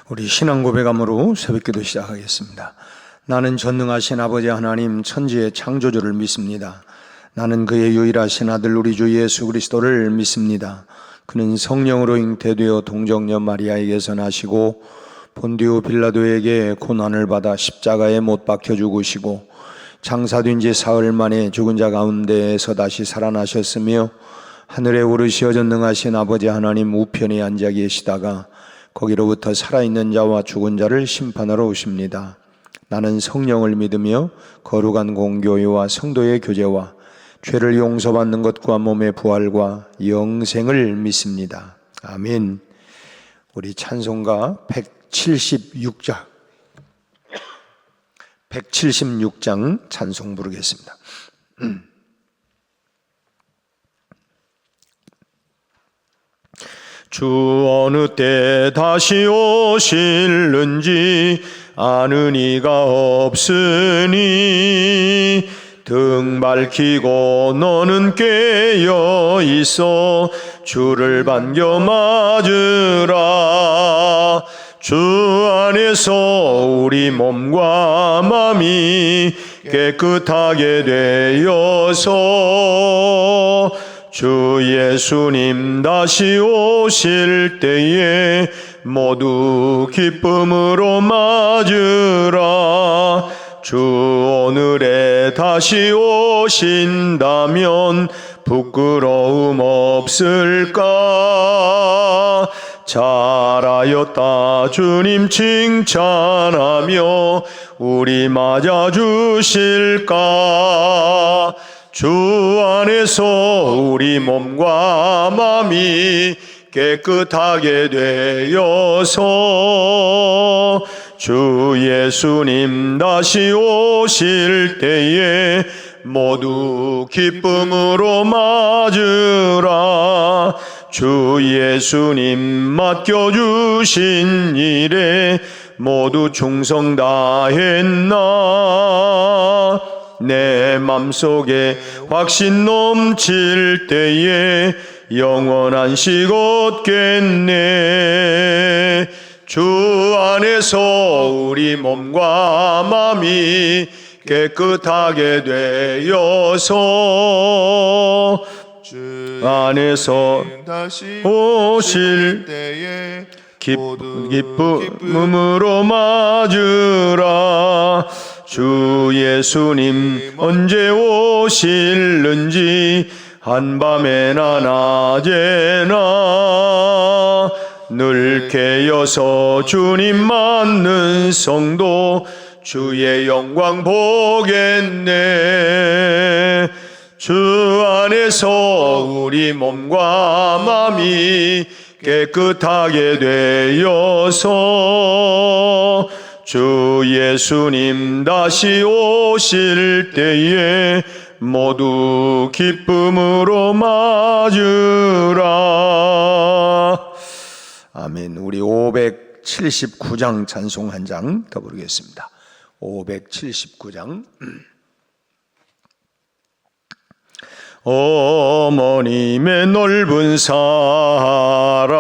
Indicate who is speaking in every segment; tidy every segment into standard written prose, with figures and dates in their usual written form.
Speaker 1: 우리 신앙 고백함으로 새벽기도 시작하겠습니다. 나는 전능하신 아버지 하나님 천지의 창조주를 믿습니다. 나는 그의 유일하신 아들 우리 주 예수 그리스도를 믿습니다. 그는 성령으로 잉태되어 동정녀 마리아에게서 나시고 본디오 빌라도에게 고난을 받아 십자가에 못 박혀 죽으시고 장사된 지 사흘 만에 죽은 자 가운데에서 다시 살아나셨으며 하늘에 오르시어 전능하신 아버지 하나님 우편에 앉아 계시다가 거기로부터 살아있는 자와 죽은 자를 심판하러 오십니다. 나는 성령을 믿으며 거룩한 공교회와 성도의 교제와 죄를 용서받는 것과 몸의 부활과 영생을 믿습니다. 아멘. 우리 찬송가 176장 찬송 부르겠습니다. 주 어느 때 다시 오실는지 아는 이가 없으니 등 밝히고 너는 깨어 있어 주를 반겨 맞으라. 주 안에서 우리 몸과 마음이 깨끗하게 되어서 주 예수님 다시 오실 때에 모두 기쁨으로 맞으라. 주 오늘에 다시 오신다면 부끄러움 없을까? 잘하였다 주님 칭찬하며 우리 맞아주실까? 주 안에서 우리 몸과 마음이 깨끗하게 되어서 주 예수님 다시 오실 때에 모두 기쁨으로 맞으라. 주 예수님 맡겨주신 일에 모두 충성 다했나? 내 맘속에 확신 넘칠 때에 영원한 식 얻겠네. 주 안에서 우리 몸과 마음이 깨끗하게 되어서 주 안에서
Speaker 2: 다시
Speaker 1: 오실
Speaker 2: 때에
Speaker 1: 기쁨으로 맞으라. 주 예수님 언제 오실는지 한밤에나 낮에나 늘 깨어서 주님 맞는 성도 주의 영광 보겠네. 주 안에서 우리 몸과 마음이 깨끗하게 되어서 주 예수님 다시 오실 때에 모두 기쁨으로 맞으라. 아멘. 우리 579장 찬송 한 장 더 부르겠습니다. 579장. 어머님의 넓은 사랑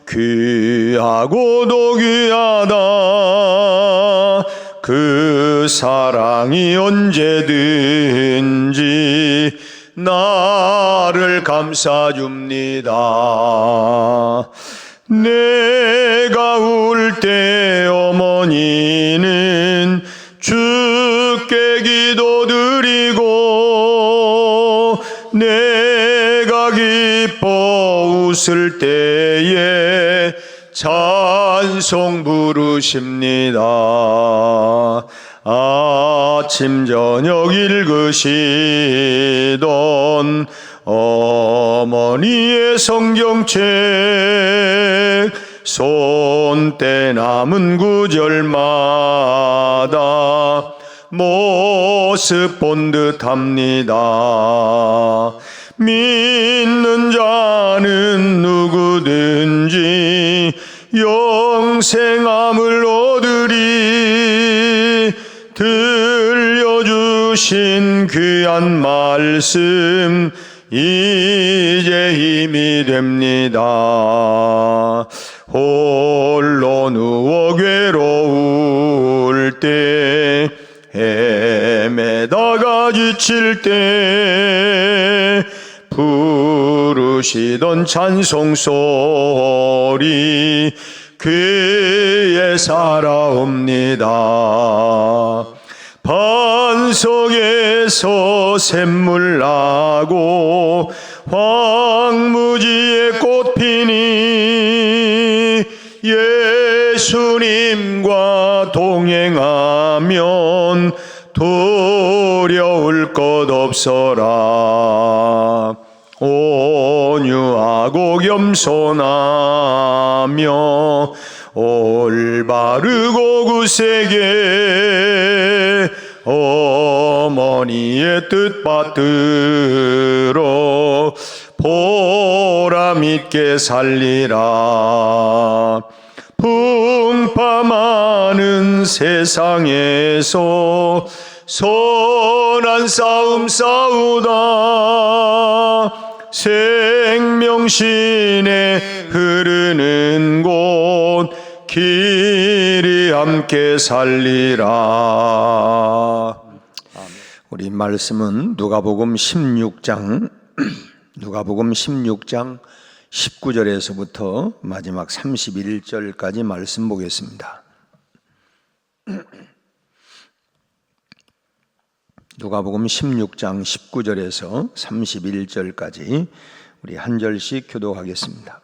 Speaker 1: 귀하고도 귀하다. 그 사랑이 언제든지 나를 감싸줍니다. 내가 울 때 어머니는 주께 기도드리고 내가 기뻐 웃을 때에 찬송 부르십니다. 아침 저녁 읽으시던 어머니의 성경책 손때 남은 구절마다 모습 본 듯합니다. 믿는 자는 누구든지 영생함을 얻으리. 들려주신 귀한 말씀 이제 힘이 됩니다. 홀로 누워 괴로울 때 헤매다가 지칠 때 부르시던 찬송소리 귀에 살아옵니다. 반석에서 샘물 나고 황무지에 꽃 피니 예수님과 동행하면 두려울 것 없어라. 온유하고 겸손하며 올바르고 굳세게 어머니의 뜻 받들어 보람 있게 살리라. 풍파많은 세상에서 선한 싸움 싸우다 생명신에 흐르는 곳 길이 함께 살리라. 우리 말씀은 누가복음 16장 19절에서부터 마지막 31절까지 말씀 보겠습니다. 누가복음 16장 19절에서 31절까지 우리 한 절씩 교독하겠습니다.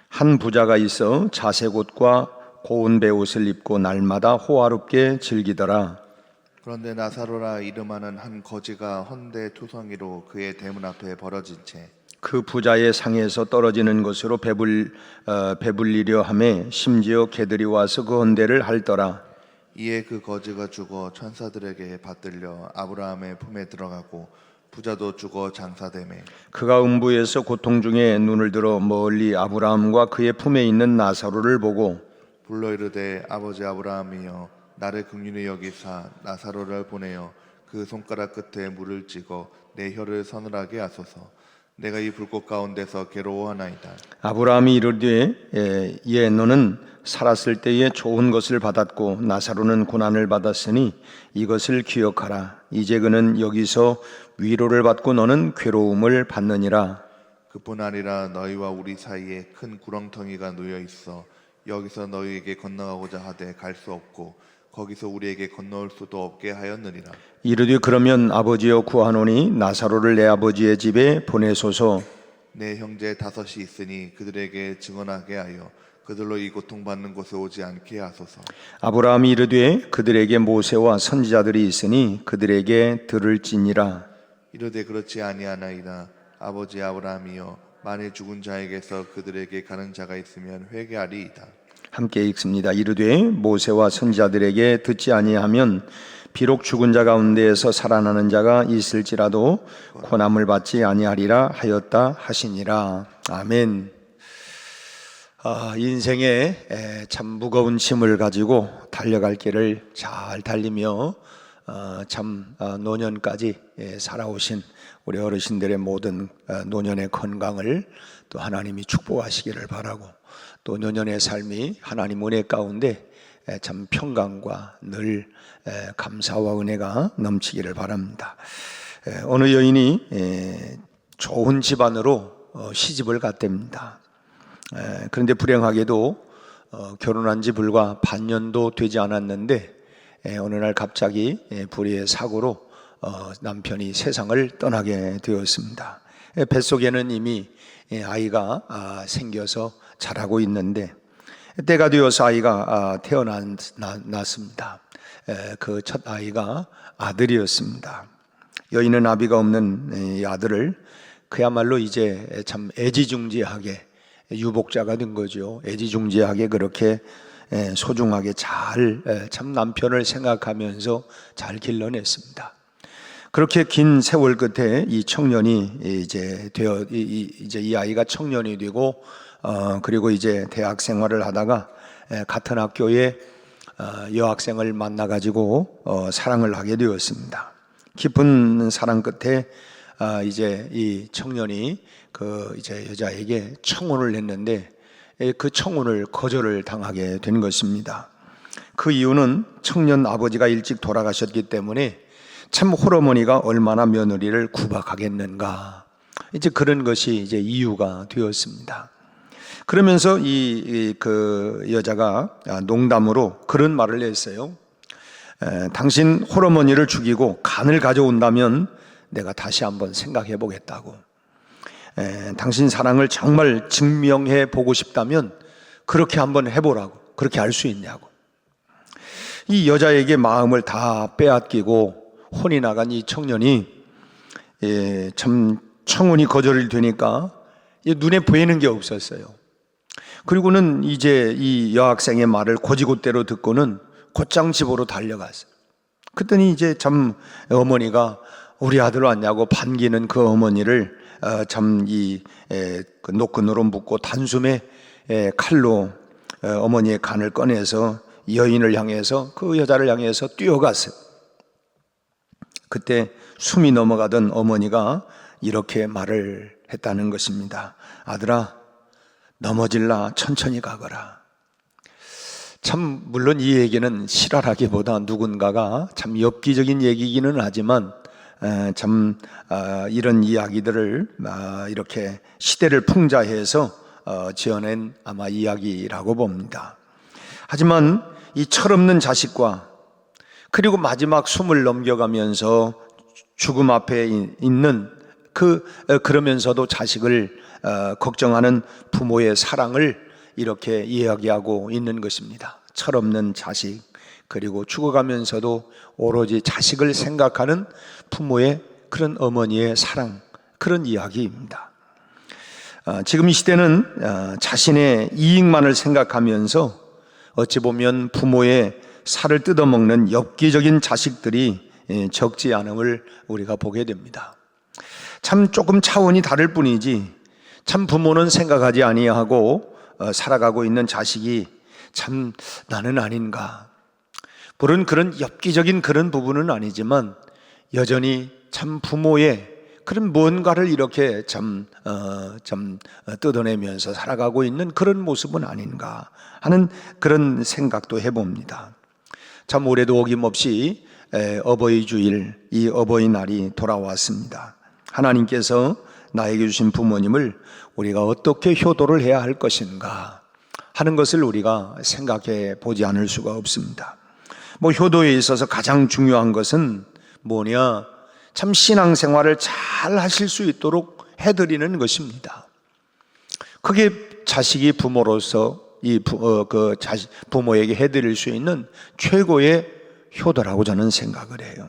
Speaker 1: 한 부자가 있어 자색 옷과 고운 베옷을 입고 날마다 호화롭게 즐기더라.
Speaker 2: 그런데 나사로라 이름하는 한 거지가 헌데 투성이로 그의 대문 앞에 벌어진 채
Speaker 1: 그 부자의 상에서 떨어지는 것으로 배불리려 하매 심지어 개들이 와서 그 헌데를 핥더라.
Speaker 2: 이에 그 거지가 죽어 천사들에게 받들려 아브라함의 품에 들어가고 부자도 죽어 장사되매
Speaker 1: 그가 음부에서 고통 중에 눈을 들어 멀리 아브라함과 그의 품에 있는 나사로를 보고
Speaker 2: 불러 이르되 아버지 아브라함이여 나를 긍휼히 여기사 나사로를 보내어 그 손가락 끝에 물을 찍어 내 혀를 서늘하게 하소서. 내가 이 불꽃 가운데서 괴로워하나이다.
Speaker 1: 아브라함이 이르되 예 너는 살았을 때에 좋은 것을 받았고 나사로는 고난을 받았으니 이것을 기억하라. 이제 그는 여기서 위로를 받고 너는 괴로움을 받느니라.
Speaker 2: 그뿐 아니라 너희와 우리 사이에 큰 구렁텅이가 놓여 있어 여기서 너희에게 건너가고자 하되 갈 수 없고 거기서 우리에게 건너올 수도 없게 하였느니라.
Speaker 1: 이르되 그러면 아버지여 구하노니 나사로를 내 아버지의 집에 보내소서.
Speaker 2: 내 형제 5이 있으니 그들에게 증언하게 하여 그들로 이 고통받는 곳에 오지 않게 하소서.
Speaker 1: 아브라함이 이르되 그들에게 모세와 선지자들이 있으니 그들에게 들을지니라.
Speaker 2: 이르되 그렇지 아니하나이다. 아버지 아브라함이여 만일 죽은 자에게서 그들에게 가는 자가 있으면 회개하리이다.
Speaker 1: 함께 읽습니다. 이르되 모세와 선지자들에게 듣지 아니하면 비록 죽은 자 가운데에서 살아나는 자가 있을지라도 고난을 받지 아니하리라 하였다 하시니라. 아멘. 인생에 참 무거운 짐을 가지고 달려갈 길을 잘 달리며 노년까지 살아오신 우리 어르신들의 모든 노년의 건강을 또 하나님이 축복하시기를 바라고, 또 노년의 삶이 하나님 은혜 가운데 참 평강과 늘 감사와 은혜가 넘치기를 바랍니다. 어느 여인이 좋은 집안으로 시집을 갔답니다. 그런데 불행하게도 결혼한 지 불과 반년도 되지 않았는데 어느 날 갑자기 불의의 사고로 남편이 세상을 떠나게 되었습니다. 뱃속에는 이미 아이가 생겨서 자라고 있는데 때가 되어서 아이가 태어났습니다. 그 첫 아이가 아들이었습니다. 여인은 아비가 없는 이 아들을 그야말로 이제 참 애지중지하게 유복자가 된 거죠. 애지중지하게 그렇게 소중하게 잘 참 남편을 생각하면서 잘 길러냈습니다. 그렇게 긴 세월 끝에 이 청년이 이제 이 아이가 청년이 되고 그리고 이제 대학 생활을 하다가 같은 학교에 여학생을 만나 가지고 사랑을 하게 되었습니다. 깊은 사랑 끝에 이제 이 청년이 그 이제 여자에게 청혼을 했는데 그 청혼을 거절을 당하게 된 것입니다. 그 이유는 청년 아버지가 일찍 돌아가셨기 때문에 참 홀어머니가 얼마나 며느리를 구박하겠는가, 이제 그런 것이 이제 이유가 되었습니다. 그러면서 그 여자가 농담으로 그런 말을 했어요. 당신 홀어머니를 죽이고 간을 가져온다면 내가 다시 한번 생각해 보겠다고. 당신 사랑을 정말 증명해 보고 싶다면 그렇게 한번 해보라고. 그렇게 할 수 있냐고. 이 여자에게 마음을 다 빼앗기고 혼이 나간 이 청년이 참 청혼이 거절이 되니까 눈에 보이는 게 없었어요. 그리고는 이제 이 여학생의 말을 고지고대로 듣고는 곧장 집으로 달려갔어요. 그랬더니 이제 참 어머니가 우리 아들 왔냐고 반기는 그 어머니를 참 그 노끈으로 묶고 단숨에 칼로 어머니의 간을 꺼내서 여인을 향해서, 그 여자를 향해서 뛰어갔어요. 그때 숨이 넘어가던 어머니가 이렇게 말을 했다는 것입니다. 아들아, 넘어질라 천천히 가거라. 참 물론 이 얘기는 실화라기보다 누군가가 참 엽기적인 얘기기는 하지만 참 이런 이야기들을 이렇게 시대를 풍자해서 지어낸 아마 이야기라고 봅니다. 하지만 이 철없는 자식과 그리고 마지막 숨을 넘겨가면서 죽음 앞에 있는 그러면서도 자식을 걱정하는 부모의 사랑을 이렇게 이야기하고 있는 것입니다. 철없는 자식, 그리고 죽어가면서도 오로지 자식을 생각하는 부모의 그런 어머니의 사랑, 그런 이야기입니다. 지금 이 시대는 자신의 이익만을 생각하면서 어찌 보면 부모의 살을 뜯어먹는 엽기적인 자식들이 적지 않음을 우리가 보게 됩니다. 참 조금 차원이 다를 뿐이지 참 부모는 생각하지 아니하고 살아가고 있는 자식이 참 나는 아닌가. 물론 그런 엽기적인 그런 부분은 아니지만 여전히 참 부모의 그런 뭔가를 이렇게 참 뜯어내면서 살아가고 있는 그런 모습은 아닌가 하는 그런 생각도 해봅니다. 참 올해도 어김없이 어버이 주일, 이 어버이날이 돌아왔습니다. 하나님께서 나에게 주신 부모님을 우리가 어떻게 효도를 해야 할 것인가 하는 것을 우리가 생각해 보지 않을 수가 없습니다. 효도에 있어서 가장 중요한 것은 뭐냐? 참 신앙생활을 잘 하실 수 있도록 해드리는 것입니다. 그게 자식이 부모로서 부모에게 해드릴 수 있는 최고의 효도라고 저는 생각을 해요.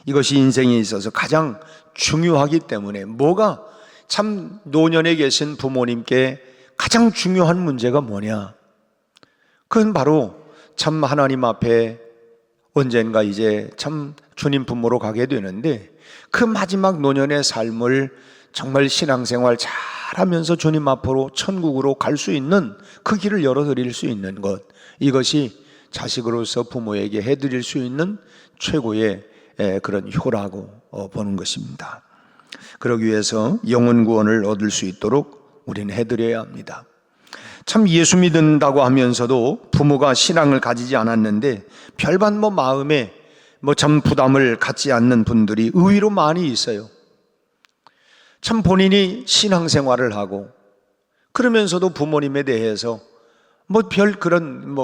Speaker 1: 이것이 인생에 있어서 가장 중요하기 때문에 뭐가 참 노년에 계신 부모님께 가장 중요한 문제가 뭐냐? 그건 바로 참 하나님 앞에 언젠가 이제 참 주님 부모로 가게 되는데 그 마지막 노년의 삶을 정말 신앙생활 잘하면서 주님 앞으로 천국으로 갈 수 있는 그 길을 열어드릴 수 있는 것, 이것이 자식으로서 부모에게 해드릴 수 있는 최고의 그런 효라고 보는 것입니다. 그러기 위해서 영혼 구원을 얻을 수 있도록 우리는 해드려야 합니다. 참 예수 믿는다고 하면서도 부모가 신앙을 가지지 않았는데 별반 마음에 참 부담을 갖지 않는 분들이 의외로 많이 있어요. 참 본인이 신앙생활을 하고 그러면서도 부모님에 대해서 별 그런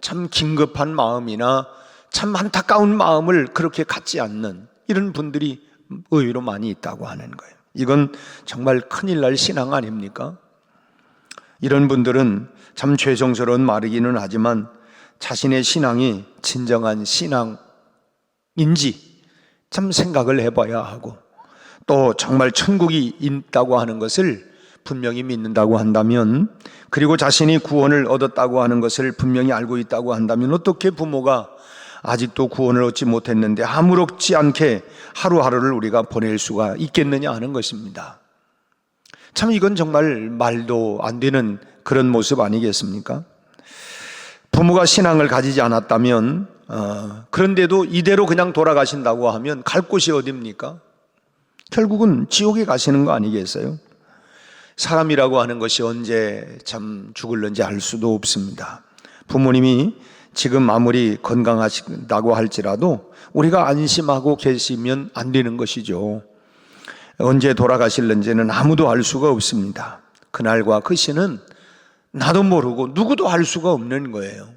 Speaker 1: 참 긴급한 마음이나 참 안타까운 마음을 그렇게 갖지 않는 이런 분들이 의외로 많이 있다고 하는 거예요. 이건 정말 큰일 날 신앙 아닙니까? 이런 분들은 참 죄송스러운 말이기는 하지만 자신의 신앙이 진정한 신앙인지 참 생각을 해봐야 하고, 또 정말 천국이 있다고 하는 것을 분명히 믿는다고 한다면, 그리고 자신이 구원을 얻었다고 하는 것을 분명히 알고 있다고 한다면 어떻게 부모가 아직도 구원을 얻지 못했는데 아무렇지 않게 하루하루를 우리가 보낼 수가 있겠느냐 하는 것입니다. 참 이건 정말 말도 안 되는 그런 모습 아니겠습니까? 부모가 신앙을 가지지 않았다면 그런데도 이대로 그냥 돌아가신다고 하면 갈 곳이 어디입니까? 결국은 지옥에 가시는 거 아니겠어요? 사람이라고 하는 것이 언제 참 죽을는지 알 수도 없습니다. 부모님이 지금 아무리 건강하시다고 할지라도 우리가 안심하고 계시면 안 되는 것이죠. 언제 돌아가실는지는 아무도 알 수가 없습니다. 그날과 그 시는 나도 모르고 누구도 알 수가 없는 거예요.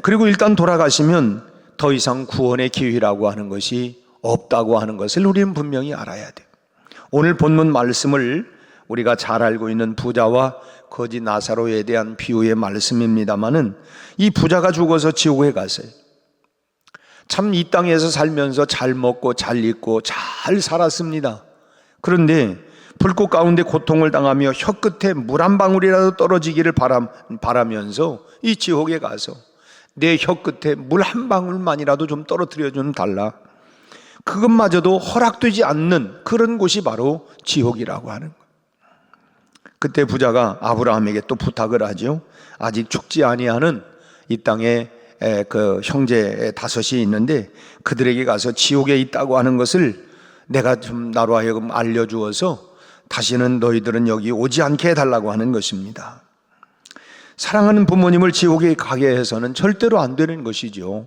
Speaker 1: 그리고 일단 돌아가시면 더 이상 구원의 기회라고 하는 것이 없다고 하는 것을 우리는 분명히 알아야 돼요. 오늘 본문 말씀을 우리가 잘 알고 있는 부자와 거지 나사로에 대한 비유의 말씀입니다마는 이 부자가 죽어서 지옥에 갔어요. 참 이 땅에서 살면서 잘 먹고 잘 입고 잘 살았습니다. 그런데 불꽃 가운데 고통을 당하며 혀끝에 물 한 방울이라도 떨어지기를 바라면서 이 지옥에 가서 내 혀끝에 물 한 방울만이라도 좀 떨어뜨려 좀 달라, 그것마저도 허락되지 않는 그런 곳이 바로 지옥이라고 하는 거예요. 그때 부자가 아브라함에게 또 부탁을 하죠. 아직 죽지 아니하는 이 땅에 그 형제 다섯이 있는데 그들에게 가서 지옥에 있다고 하는 것을 내가 좀 나로 하여금 알려주어서 다시는 너희들은 여기 오지 않게 해달라고 하는 것입니다. 사랑하는 부모님을 지옥에 가게 해서는 절대로 안 되는 것이죠.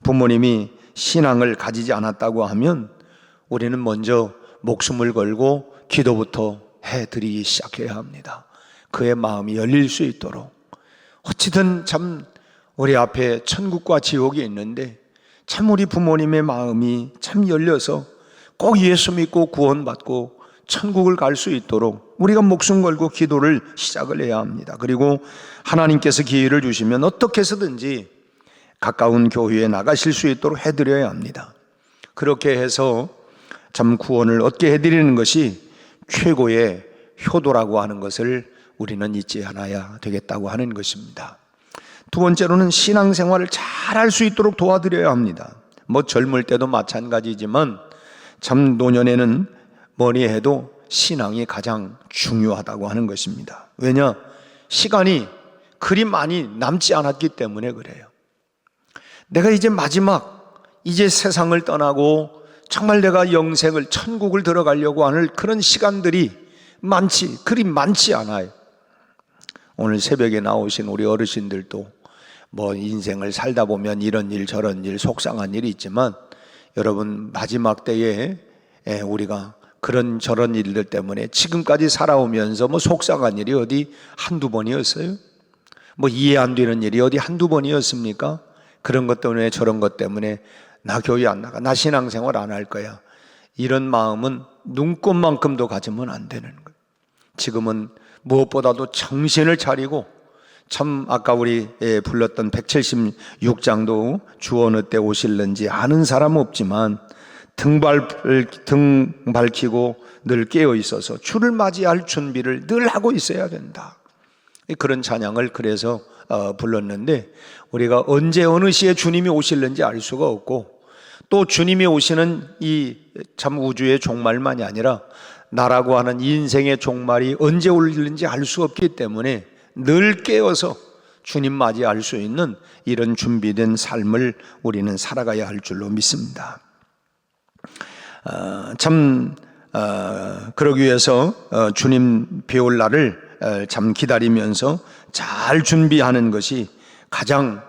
Speaker 1: 부모님이 신앙을 가지지 않았다고 하면 우리는 먼저 목숨을 걸고 기도부터 해드리기 시작해야 합니다. 그의 마음이 열릴 수 있도록. 어찌든 참 우리 앞에 천국과 지옥이 있는데 참 우리 부모님의 마음이 참 열려서 꼭 예수 믿고 구원받고 천국을 갈 수 있도록 우리가 목숨 걸고 기도를 시작을 해야 합니다. 그리고 하나님께서 기회를 주시면 어떻게 해서든지 가까운 교회에 나가실 수 있도록 해드려야 합니다. 그렇게 해서 참 구원을 얻게 해드리는 것이 최고의 효도라고 하는 것을 우리는 잊지 않아야 되겠다고 하는 것입니다. 두 번째로는 신앙생활을 잘 할 수 있도록 도와드려야 합니다. 젊을 때도 마찬가지지만 참 노년에는 뭐니 해도 신앙이 가장 중요하다고 하는 것입니다. 왜냐? 시간이 그리 많이 남지 않았기 때문에 그래요. 내가 이제 마지막, 이제 세상을 떠나고 정말 내가 영생을, 천국을 들어가려고 하는 그런 시간들이 그리 많지 않아요. 오늘 새벽에 나오신 우리 어르신들도 인생을 살다 보면 이런 일 저런 일 속상한 일이 있지만 여러분, 마지막 때에 우리가 그런 저런 일들 때문에 지금까지 살아오면서 속상한 일이 어디 한두 번이었어요? 이해 안 되는 일이 어디 한두 번이었습니까? 그런 것 때문에 저런 것 때문에 나 교회 안 나가, 나 신앙생활 안 할 거야, 이런 마음은 눈꼽만큼도 가지면 안 되는 거예요. 지금은 무엇보다도 정신을 차리고 참 아까 우리 불렀던 176장도 주 어느 때 오실는지 아는 사람은 없지만 등 밝히고 늘 깨어 있어서 주를 맞이할 준비를 늘 하고 있어야 된다. 그런 찬양을 그래서 불렀는데 우리가 언제 어느 시에 주님이 오실는지 알 수가 없고 또 주님이 오시는 이 참 우주의 종말만이 아니라 나라고 하는 인생의 종말이 언제 올는지 알 수 없기 때문에 늘 깨어서 주님 맞이할 수 있는 이런 준비된 삶을 우리는 살아가야 할 줄로 믿습니다. 그러기 위해서 주님 뵈올 날을 참 기다리면서 잘 준비하는 것이 가장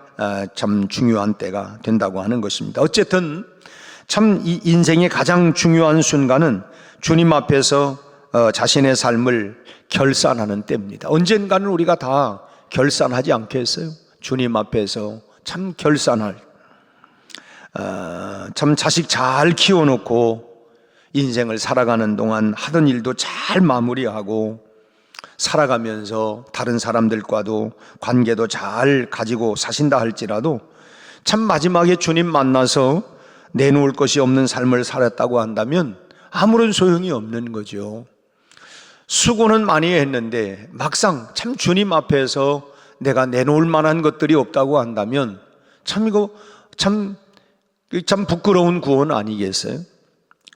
Speaker 1: 참 중요한 때가 된다고 하는 것입니다. 어쨌든 참 이 인생의 가장 중요한 순간은 주님 앞에서 자신의 삶을 결산하는 때입니다. 언젠가는 우리가 다 결산하지 않겠어요? 주님 앞에서 참 결산할, 참 자식 잘 키워놓고 인생을 살아가는 동안 하던 일도 잘 마무리하고 살아가면서 다른 사람들과도 관계도 잘 가지고 사신다 할지라도 참 마지막에 주님 만나서 내놓을 것이 없는 삶을 살았다고 한다면 아무런 소용이 없는 거죠. 수고는 많이 했는데 막상 참 주님 앞에서 내가 내놓을 만한 것들이 없다고 한다면 참 이거 참 부끄러운 구원 아니겠어요?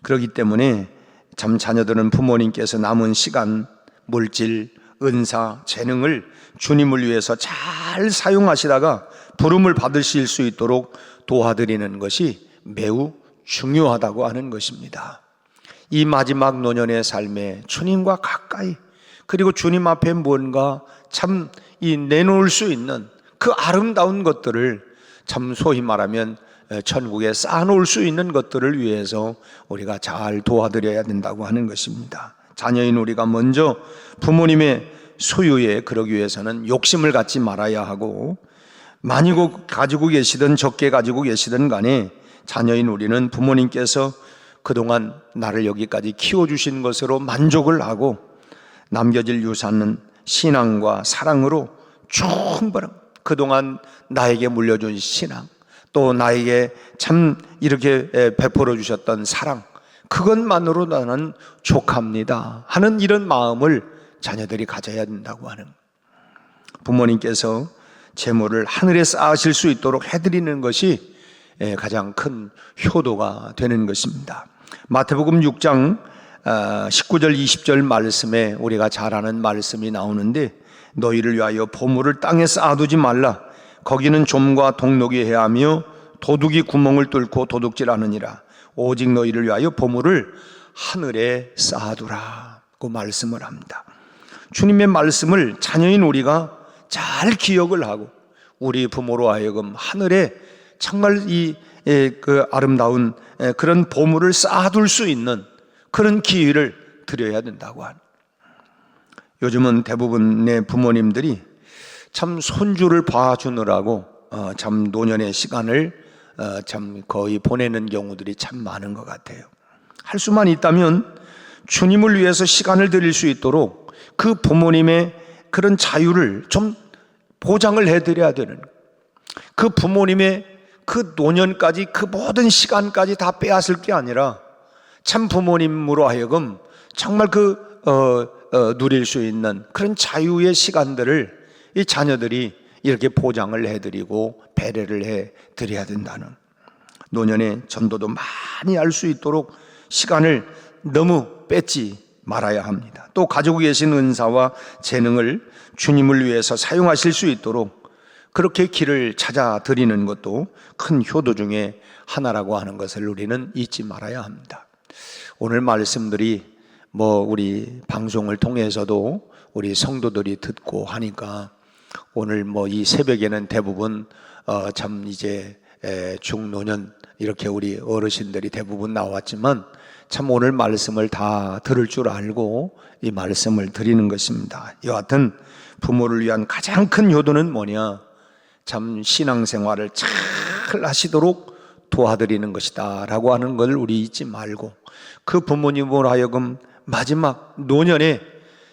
Speaker 1: 그렇기 때문에 참 자녀들은 부모님께서 남은 시간, 물질, 은사, 재능을 주님을 위해서 잘 사용하시다가 부름을 받으실 수 있도록 도와드리는 것이 매우 중요하다고 하는 것입니다. 이 마지막 노년의 삶에 주님과 가까이, 그리고 주님 앞에 뭔가 참 이 내놓을 수 있는 그 아름다운 것들을, 참 소위 말하면 천국에 쌓아놓을 수 있는 것들을 위해서 우리가 잘 도와드려야 된다고 하는 것입니다. 자녀인 우리가 먼저 부모님의 소유에 그러기 위해서는 욕심을 갖지 말아야 하고, 많이 가지고 계시든 적게 가지고 계시든 간에 자녀인 우리는 부모님께서 그동안 나를 여기까지 키워주신 것으로 만족을 하고, 남겨질 유산은 신앙과 사랑으로 충분한, 그동안 나에게 물려준 신앙, 또 나에게 참 이렇게 베풀어 주셨던 사랑, 그것만으로 나는 족합니다 하는 이런 마음을 자녀들이 가져야 된다고 하는, 부모님께서 재물을 하늘에 쌓으실 수 있도록 해드리는 것이 가장 큰 효도가 되는 것입니다. 마태복음 6장 19절 20절 말씀에 우리가 잘 아는 말씀이 나오는데, 너희를 위하여 보물을 땅에 쌓아두지 말라. 거기는 좀과 동록이 해하며 도둑이 구멍을 뚫고 도둑질하느니라. 오직 너희를 위하여 보물을 하늘에 쌓아두라고 말씀을 합니다. 주님의 말씀을 자녀인 우리가 잘 기억을 하고, 우리 부모로 하여금 하늘에 정말 그 아름다운 그런 보물을 쌓아둘 수 있는 그런 기회를 드려야 된다고 하는. 요즘은 대부분의 부모님들이 참 손주를 봐주느라고 참 노년의 시간을 참 거의 보내는 경우들이 참 많은 것 같아요. 할 수만 있다면 주님을 위해서 시간을 드릴 수 있도록 그 부모님의 그런 자유를 좀 보장을 해드려야 되는, 그 부모님의 그 노년까지 그 모든 시간까지 다 빼앗을 게 아니라 참 부모님으로 하여금 정말 누릴 수 있는 그런 자유의 시간들을 이 자녀들이 이렇게 보장을 해드리고 배려를 해드려야 된다는, 노년의 전도도 많이 할 수 있도록 시간을 너무 뺏지 말아야 합니다. 또 가지고 계신 은사와 재능을 주님을 위해서 사용하실 수 있도록 그렇게 길을 찾아 드리는 것도 큰 효도 중에 하나라고 하는 것을 우리는 잊지 말아야 합니다. 오늘 말씀들이 우리 방송을 통해서도 우리 성도들이 듣고 하니까, 오늘 이 새벽에는 대부분 참 이제 중노년 이렇게 우리 어르신들이 대부분 나왔지만, 참 오늘 말씀을 다 들을 줄 알고 이 말씀을 드리는 것입니다. 여하튼 부모를 위한 가장 큰 효도는 뭐냐? 참 신앙생활을 잘 하시도록 도와드리는 것이다 라고 하는 걸 우리 잊지 말고, 그 부모님으로 하여금 마지막 노년에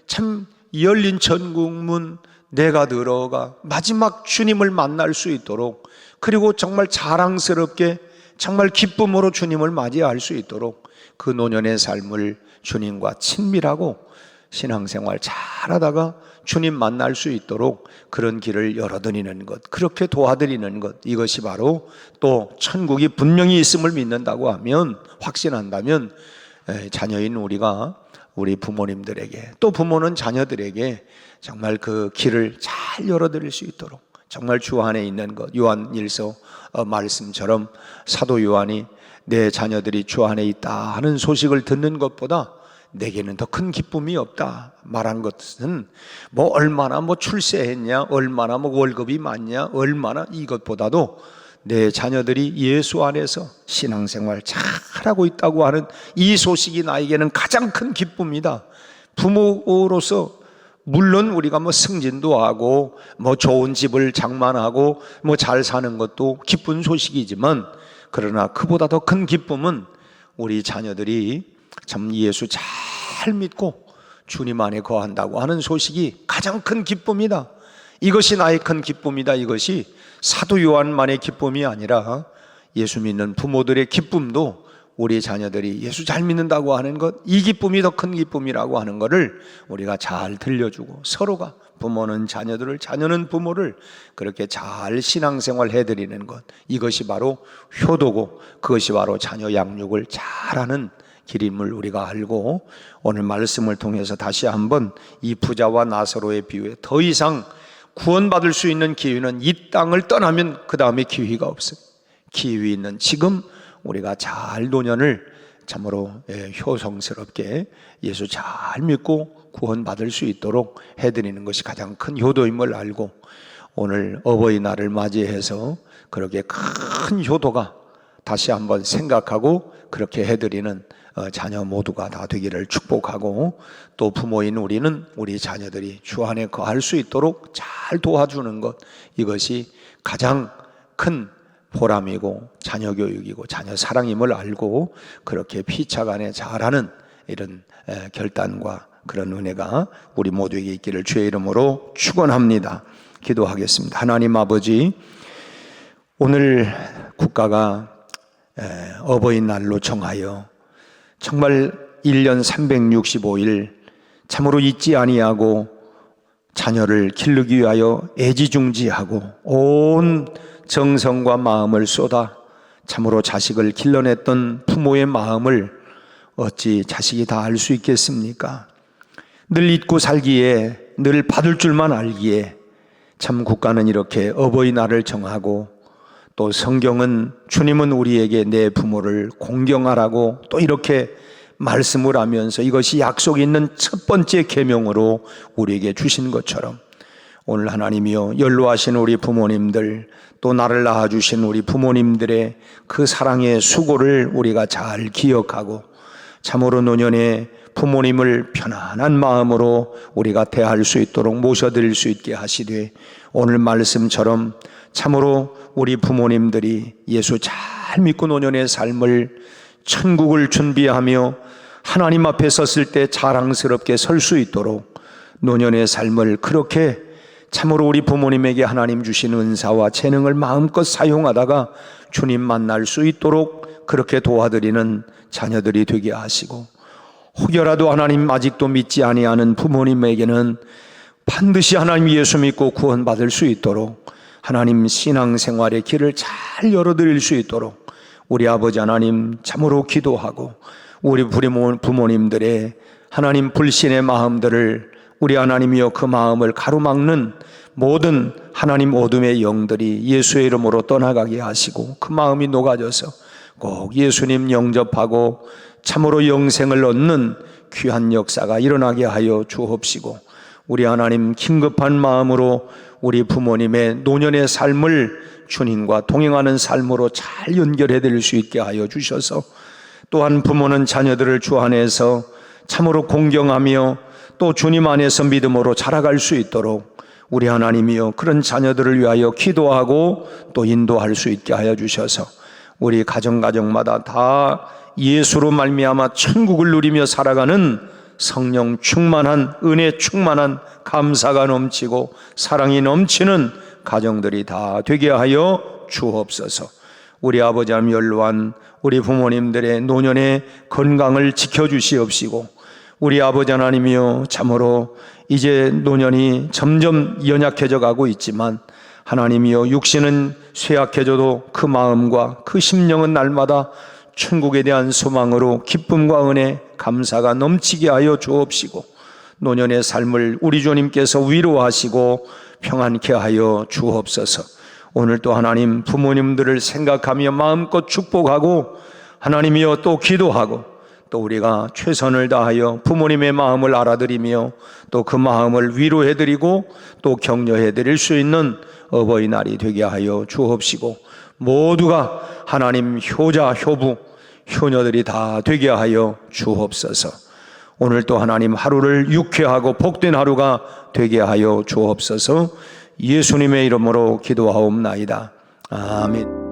Speaker 1: 참 열린 천국문 내가 들어가 마지막 주님을 만날 수 있도록, 그리고 정말 자랑스럽게 정말 기쁨으로 주님을 맞이할 수 있도록 그 노년의 삶을 주님과 친밀하고 신앙생활 잘하다가 주님 만날 수 있도록 그런 길을 열어드리는 것, 그렇게 도와드리는 것, 이것이 바로 또 천국이 분명히 있음을 믿는다고 하면, 확신한다면 자녀인 우리가 우리 부모님들에게, 또 부모는 자녀들에게 정말 그 길을 잘 열어드릴 수 있도록, 정말 주 안에 있는 것, 요한일서 말씀처럼 사도 요한이 내 자녀들이 주 안에 있다 하는 소식을 듣는 것보다 내게는 더 큰 기쁨이 없다 말한 것은, 얼마나 출세했냐, 얼마나 월급이 많냐, 얼마나, 이것보다도 내 자녀들이 예수 안에서 신앙생활 잘하고 있다고 하는 이 소식이 나에게는 가장 큰 기쁨이다. 부모로서 물론 우리가 승진도 하고 좋은 집을 장만하고 잘 사는 것도 기쁜 소식이지만, 그러나 그보다 더 큰 기쁨은 우리 자녀들이 참 예수 잘 믿고 주님 안에 거한다고 하는 소식이 가장 큰 기쁨이다. 이것이 나의 큰 기쁨이다. 이것이 사도 요한만의 기쁨이 아니라 예수 믿는 부모들의 기쁨도, 우리 자녀들이 예수 잘 믿는다고 하는 것, 이 기쁨이 더 큰 기쁨이라고 하는 것을 우리가 잘 들려주고, 서로가 부모는 자녀들을, 자녀는 부모를 그렇게 잘 신앙생활 해드리는 것, 이것이 바로 효도고, 그것이 바로 자녀 양육을 잘하는 길임을 우리가 알고, 오늘 말씀을 통해서 다시 한번 이 부자와 나사로의 비유에 더 이상 구원받을 수 있는 기회는 이 땅을 떠나면 그 다음에 기회가 없어요. 기회 있는 지금 우리가 잘 노년을 참으로 효성스럽게 예수 잘 믿고 구원받을 수 있도록 해드리는 것이 가장 큰 효도임을 알고, 오늘 어버이날을 맞이해서 그렇게 큰 효도가 다시 한번 생각하고 그렇게 해드리는 자녀 모두가 다 되기를 축복하고, 또 부모인 우리는 우리 자녀들이 주 안에 거할 수 있도록 잘 도와주는 것, 이것이 가장 큰 보람이고 자녀 교육이고 자녀 사랑임을 알고, 그렇게 피차간에 잘하는 이런 결단과 그런 은혜가 우리 모두에게 있기를 주의 이름으로 축원합니다. 기도하겠습니다. 하나님 아버지, 오늘 국가가 어버이날로 정하여 정말 1년 365일 참으로 잊지 아니하고 자녀를 기르기 위하여 애지중지하고 온 정성과 마음을 쏟아 참으로 자식을 길러냈던 부모의 마음을 어찌 자식이 다 알 수 있겠습니까? 늘 잊고 살기에, 늘 받을 줄만 알기에 참 국가는 이렇게 어버이날을 정하고, 또 성경은 주님은 우리에게 내 부모를 공경하라고 또 이렇게 말씀을 하면서 이것이 약속 있는 첫 번째 계명으로 우리에게 주신 것처럼, 오늘 하나님이여 연로하신 우리 부모님들, 또 나를 낳아주신 우리 부모님들의 그 사랑의 수고를 우리가 잘 기억하고 참으로 노년에 부모님을 편안한 마음으로 우리가 대할 수 있도록 모셔드릴 수 있게 하시되, 오늘 말씀처럼 참으로 우리 부모님들이 예수 잘 믿고 노년의 삶을, 천국을 준비하며 하나님 앞에 섰을 때 자랑스럽게 설 수 있도록 노년의 삶을 그렇게 참으로 우리 부모님에게 하나님 주신 은사와 재능을 마음껏 사용하다가 주님 만날 수 있도록 그렇게 도와드리는 자녀들이 되게 하시고, 혹여라도 하나님 아직도 믿지 아니하는 부모님에게는 반드시 하나님 예수 믿고 구원받을 수 있도록 하나님 신앙생활의 길을 잘 열어드릴 수 있도록 우리 아버지 하나님 참으로 기도하고, 우리 부모님들의 하나님 불신의 마음들을 우리 하나님이여 그 마음을 가로막는 모든 하나님 어둠의 영들이 예수의 이름으로 떠나가게 하시고, 그 마음이 녹아져서 꼭 예수님 영접하고 참으로 영생을 얻는 귀한 역사가 일어나게 하여 주옵시고, 우리 하나님 긴급한 마음으로 우리 부모님의 노년의 삶을 주님과 동행하는 삶으로 잘 연결해 드릴 수 있게 하여 주셔서, 또한 부모는 자녀들을 주 안에서 참으로 공경하며 또 주님 안에서 믿음으로 자라갈 수 있도록 우리 하나님이여 그런 자녀들을 위하여 기도하고 또 인도할 수 있게 하여 주셔서, 우리 가정마다 다 예수로 말미암아 천국을 누리며 살아가는 성령 충만한, 은혜 충만한, 감사가 넘치고 사랑이 넘치는 가정들이 다 되게 하여 주옵소서. 우리 아버지 하나님 연로한 우리 부모님들의 노년의 건강을 지켜주시옵시고, 우리 아버지 하나님이여 참으로 이제 노년이 점점 연약해져 가고 있지만 하나님이여 육신은 쇠약해져도 그 마음과 그 심령은 날마다 천국에 대한 소망으로 기쁨과 은혜, 감사가 넘치게 하여 주옵시고, 노년의 삶을 우리 주님께서 위로하시고 평안케 하여 주옵소서. 오늘 또 하나님 부모님들을 생각하며 마음껏 축복하고 하나님이여 또 기도하고, 또 우리가 최선을 다하여 부모님의 마음을 알아들이며 또 그 마음을 위로해드리고 또 격려해드릴 수 있는 어버이날이 되게 하여 주옵시고, 모두가 하나님 효자, 효부, 효녀들이 다 되게 하여 주옵소서. 오늘 또 하나님 하루를 유쾌하고 복된 하루가 되게 하여 주옵소서. 예수님의 이름으로 기도하옵나이다. 아멘.